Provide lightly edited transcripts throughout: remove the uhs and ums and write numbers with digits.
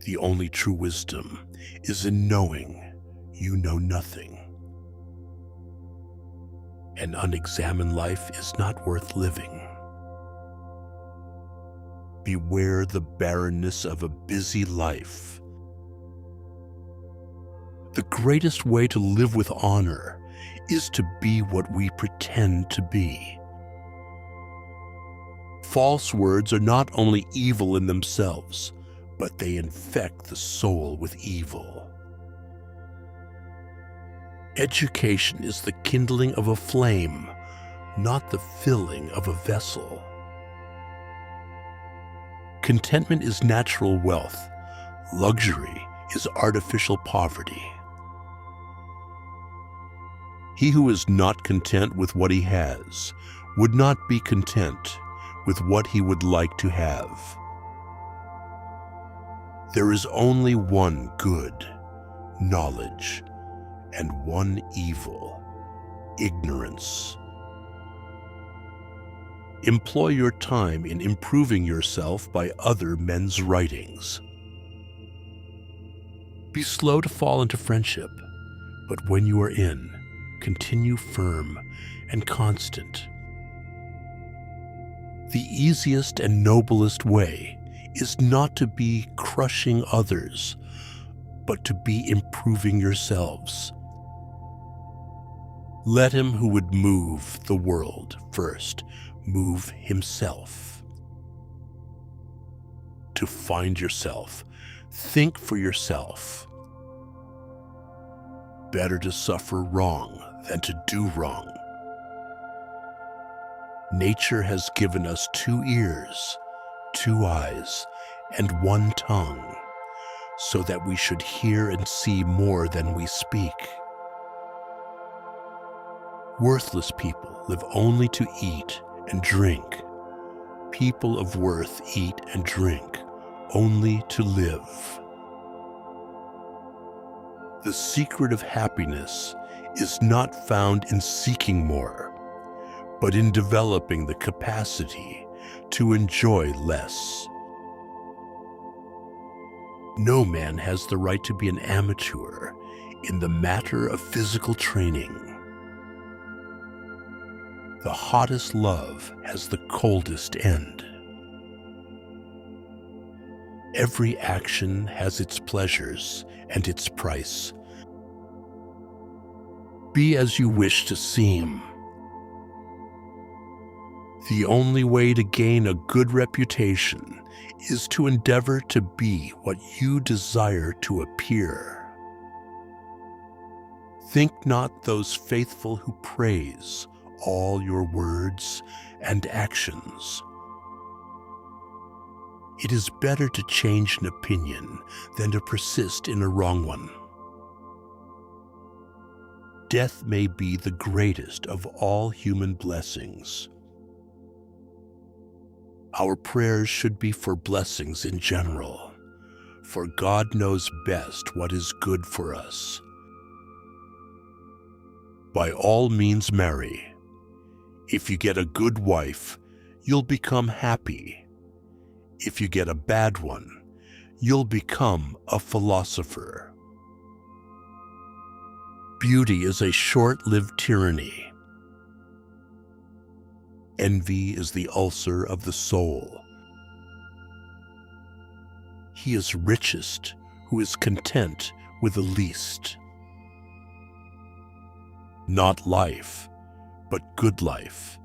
The only true wisdom is in knowing you know nothing. An unexamined life is not worth living. Beware the barrenness of a busy life. The greatest way to live with honor is to be what we pretend to be. False words are not only evil in themselves, but they infect the soul with evil. Education is the kindling of a flame, not the filling of a vessel. Contentment is natural wealth. Luxury is artificial poverty. He who is not content with what he has would not be content with what he would like to have. There is only one good, knowledge, and one evil, ignorance. Employ your time in improving yourself by other men's writings. Be slow to fall into friendship, but when you are in, continue firm and constant. The easiest and noblest way is not to be crushing others, but to be improving yourselves. Let him who would move the world first move himself. To find yourself, think for yourself. Better to suffer wrong than to do wrong. Nature has given us 2 ears, 2 eyes, and 1 tongue, so that we should hear and see more than we speak. Worthless people live only to eat and drink. People of worth eat and drink only to live. The secret of happiness is not found in seeking more, but in developing the capacity to enjoy less. No man has the right to be an amateur in the matter of physical training. The hottest love has the coldest end. Every action has its pleasures and its price. Be as you wish to seem. The only way to gain a good reputation is to endeavor to be what you desire to appear. Think not those faithful who praise all your words and actions. It is better to change an opinion than to persist in a wrong one. Death may be the greatest of all human blessings. Our prayers should be for blessings in general, for God knows best what is good for us. By all means marry. If you get a good wife, you'll become happy. If you get a bad one, you'll become a philosopher. Beauty is a short-lived tyranny. Envy is the ulcer of the soul. He is richest who is content with the least. Not life, but good life,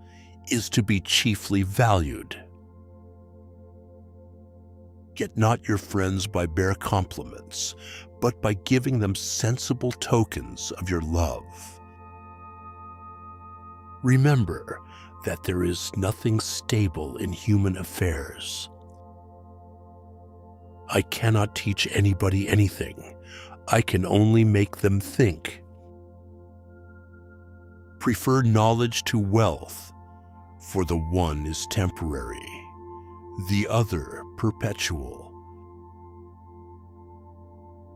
is to be chiefly valued. Get not your friends by bare compliments, but by giving them sensible tokens of your love. Remember that there is nothing stable in human affairs. I cannot teach anybody anything. I can only make them think. Prefer knowledge to wealth, for the one is temporary, the other perpetual.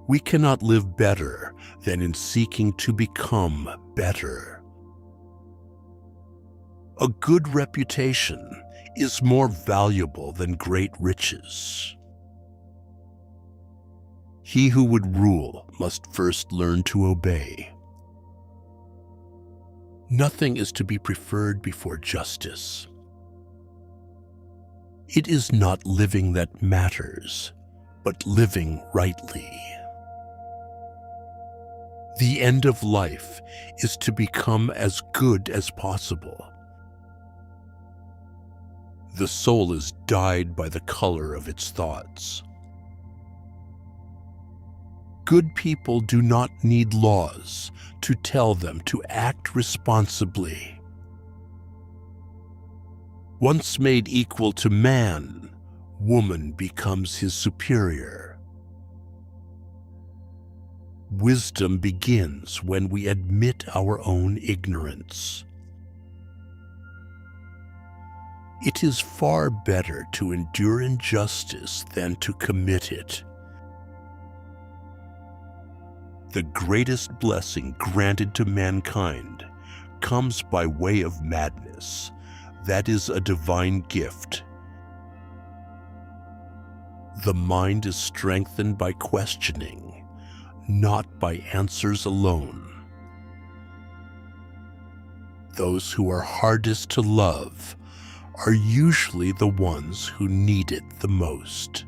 We cannot live better than in seeking to become better. A good reputation is more valuable than great riches. He who would rule must first learn to obey. Nothing is to be preferred before justice. It is not living that matters, but living rightly. The end of life is to become as good as possible. The soul is dyed by the color of its thoughts. Good people do not need laws to tell them to act responsibly. Once made equal to man, woman becomes his superior. Wisdom begins when we admit our own ignorance. It is far better to endure injustice than to commit it. The greatest blessing granted to mankind comes by way of madness. That is a divine gift. The mind is strengthened by questioning, not by answers alone. Those who are hardest to love are usually the ones who need it the most.